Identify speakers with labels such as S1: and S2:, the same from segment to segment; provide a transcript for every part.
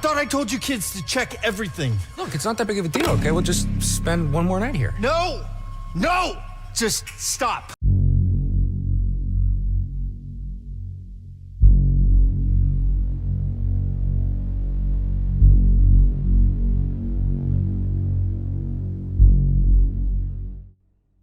S1: thought I told you kids to check everything.
S2: Look, it's not that big of a deal, okay? We'll just spend one more night here.
S1: No! No! Just stop.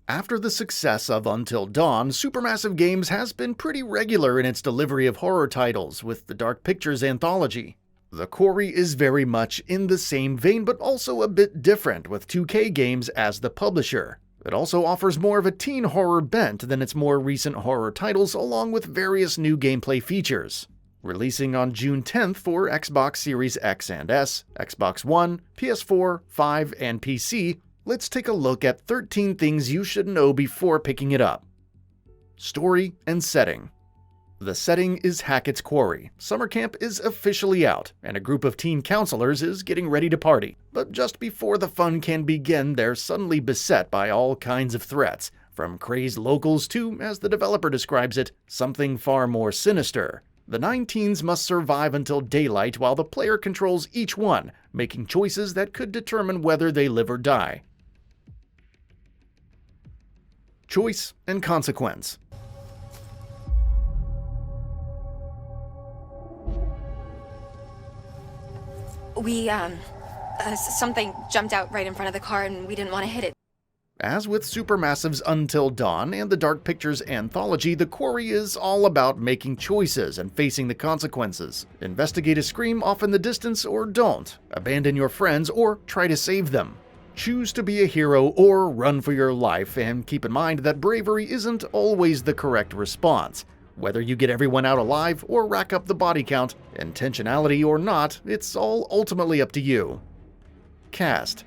S3: After the success of Until Dawn, Supermassive Games has been pretty regular in its delivery of horror titles with the Dark Pictures Anthology. The Quarry is very much in the same vein, but also a bit different, with 2K Games as the publisher. It also offers more of a teen horror bent than its more recent horror titles, along with various new gameplay features. Releasing on June 10th for Xbox Series X and S, Xbox One, PS4, 5, and PC, let's take a look at 13 things you should know before picking it up. Story and setting. The setting is Hackett's Quarry. Summer camp is officially out, and a group of teen counselors is getting ready to party. But just before the fun can begin, they're suddenly beset by all kinds of threats, from crazed locals to, as the developer describes it, something far more sinister. The 9 teens must survive until daylight while the player controls each one, making choices that could determine whether they live or die. Choice and consequence.
S4: Something jumped out right in front of the car and we didn't want to hit it.
S3: As with Supermassive's Until Dawn and the Dark Pictures Anthology, the Quarry is all about making choices and facing the consequences. Investigate a scream off in the distance or don't. Abandon your friends or try to save them. Choose to be a hero or run for your life, and keep in mind that bravery isn't always the correct response. Whether you get everyone out alive or rack up the body count, intentionality or not, it's all ultimately up to you. Cast.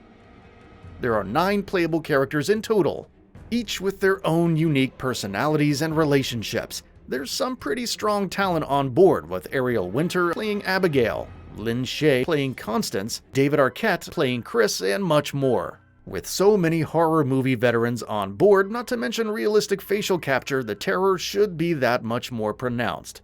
S3: There are 9 playable characters in total, each with their own unique personalities and relationships. There's some pretty strong talent on board, with Ariel Winter playing Abigail, Lynn Shay playing Constance, David Arquette playing Chris, and much more. With so many horror movie veterans on board, not to mention realistic facial capture, the terror should be that much more pronounced.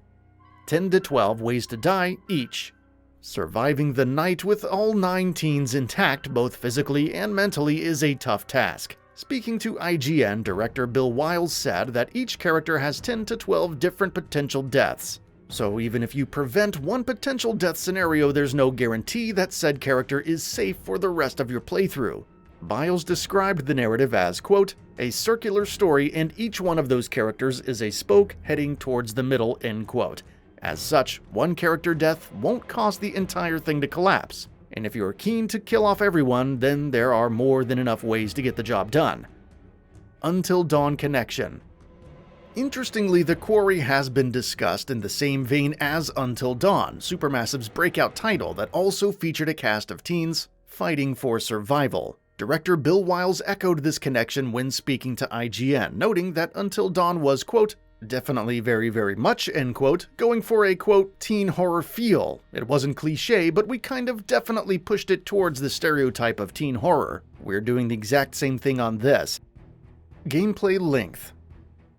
S3: 10 to 12 ways to die each. Surviving the night with all 9 teens intact both physically and mentally is a tough task. Speaking to IGN, director Bill Wiles said that each character has 10 to 12 different potential deaths. So even if you prevent one potential death scenario, there's no guarantee that said character is safe for the rest of your playthrough. Biles described the narrative as, quote, a circular story, and each one of those characters is a spoke heading towards the middle, end quote. As such, one character death won't cause the entire thing to collapse. And if you're keen to kill off everyone, then there are more than enough ways to get the job done. Until Dawn connection. Interestingly, the Quarry has been discussed in the same vein as Until Dawn, Supermassive's breakout title that also featured a cast of teens fighting for survival. Director Bill Wiles echoed this connection when speaking to IGN, noting that Until Dawn was, quote, definitely very, very much, end quote, going for a, quote, teen horror feel. It wasn't cliche, but we kind of definitely pushed it towards the stereotype of teen horror. We're doing the exact same thing on this. Gameplay length.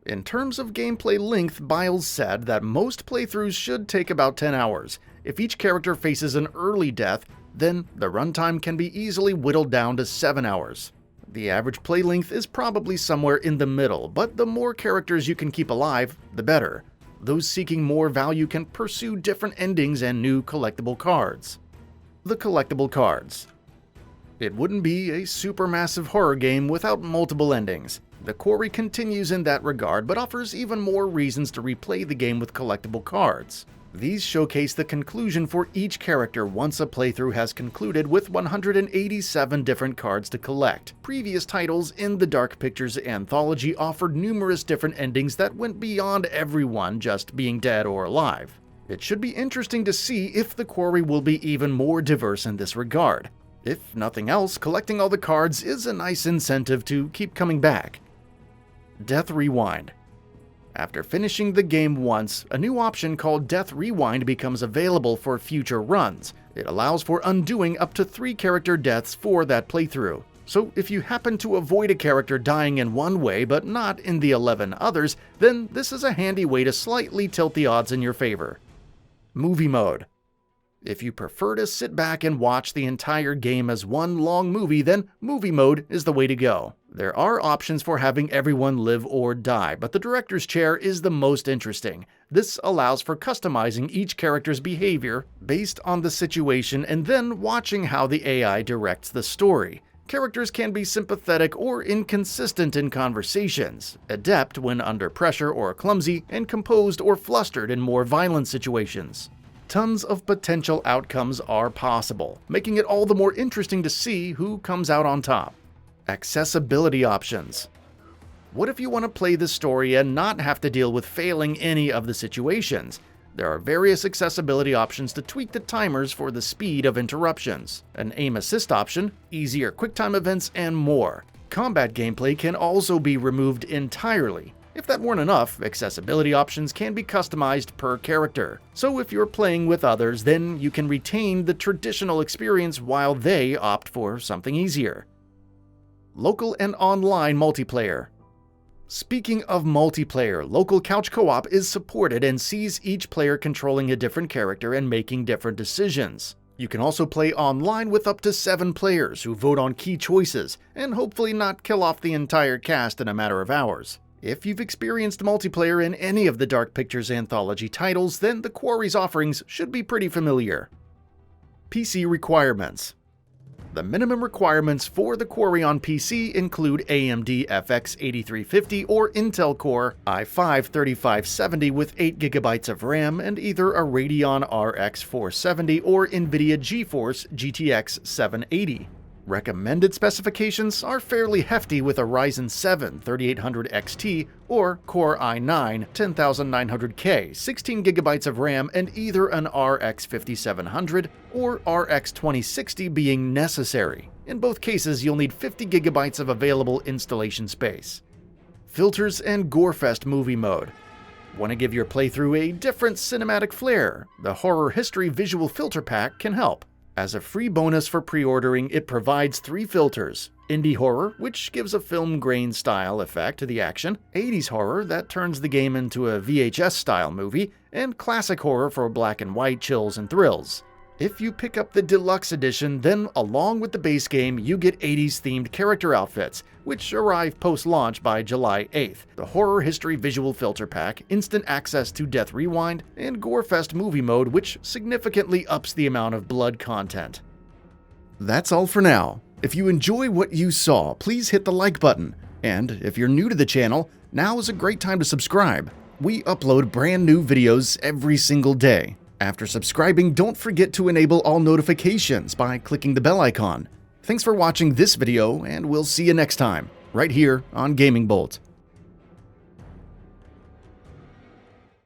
S3: In terms of gameplay length, Biles said that most playthroughs should take about 10 hours. If each character faces an early death, then the runtime can be easily whittled down to 7 hours. The average play length is probably somewhere in the middle, but the more characters you can keep alive, the better. Those seeking more value can pursue different endings and new collectible cards. The collectible cards. It wouldn't be a supermassive horror game without multiple endings. The Quarry continues in that regard, but offers even more reasons to replay the game with collectible cards. These showcase the conclusion for each character once a playthrough has concluded, with 187 different cards to collect. Previous titles in the Dark Pictures Anthology offered numerous different endings that went beyond everyone just being dead or alive. It should be interesting to see if the Quarry will be even more diverse in this regard. If nothing else, collecting all the cards is a nice incentive to keep coming back. Death Rewind. After finishing the game once, a new option called Death Rewind becomes available for future runs. It allows for undoing up to 3 character deaths for that playthrough. So if you happen to avoid a character dying in one way but not in the 11 others, then this is a handy way to slightly tilt the odds in your favor. Movie Mode. If you prefer to sit back and watch the entire game as one long movie, then movie mode is the way to go. There are options for having everyone live or die, but the director's chair is the most interesting. This allows for customizing each character's behavior based on the situation and then watching how the AI directs the story. Characters can be sympathetic or inconsistent in conversations, adept when under pressure or clumsy, and composed or flustered in more violent situations. Tons of potential outcomes are possible, making it all the more interesting to see who comes out on top. Accessibility options. What if you want to play the story and not have to deal with failing any of the situations? There are various accessibility options to tweak the timers for the speed of interruptions, an aim assist option, easier QuickTime events, and more. Combat gameplay can also be removed entirely. If that weren't enough, accessibility options can be customized per character. So if you're playing with others, then you can retain the traditional experience while they opt for something easier. Local and online multiplayer. Speaking of multiplayer, local couch co-op is supported and sees each player controlling a different character and making different decisions. You can also play online with up to 7 players who vote on key choices, and hopefully not kill off the entire cast in a matter of hours. If you've experienced multiplayer in any of the Dark Pictures Anthology titles, then the Quarry's offerings should be pretty familiar. PC requirements. The minimum requirements for the Quarry on PC include AMD FX 8350 or Intel Core i5-3570 with 8GB of RAM and either a Radeon RX 470 or NVIDIA GeForce GTX 780. Recommended specifications are fairly hefty with a Ryzen 7 3800 XT or Core i9 10900K, 16GB of RAM, and either an RX 5700 or RX 2060 being necessary. In both cases, you'll need 50GB of available installation space. Filters and GOREFEST movie mode. Want to give your playthrough a different cinematic flair? The Horror History Visual Filter Pack can help. As a free bonus for pre-ordering, it provides 3 filters: Indie Horror, which gives a film grain style effect to the action, 80s Horror that turns the game into a VHS style movie, and Classic Horror for black and white chills and thrills. If you pick up the deluxe edition, then along with the base game, you get 80s themed character outfits, which arrive post-launch by July 8th, the Horror History Visual Filter Pack, instant access to Death Rewind, and GOREFEST movie mode, which significantly ups the amount of blood content. That's all for now. If you enjoy what you saw, please hit the like button. And if you're new to the channel, now is a great time to subscribe. We upload brand new videos every single day. After subscribing, don't forget to enable all notifications by clicking the bell icon. Thanks for watching this video, and we'll see you next time, right here on GamingBolt.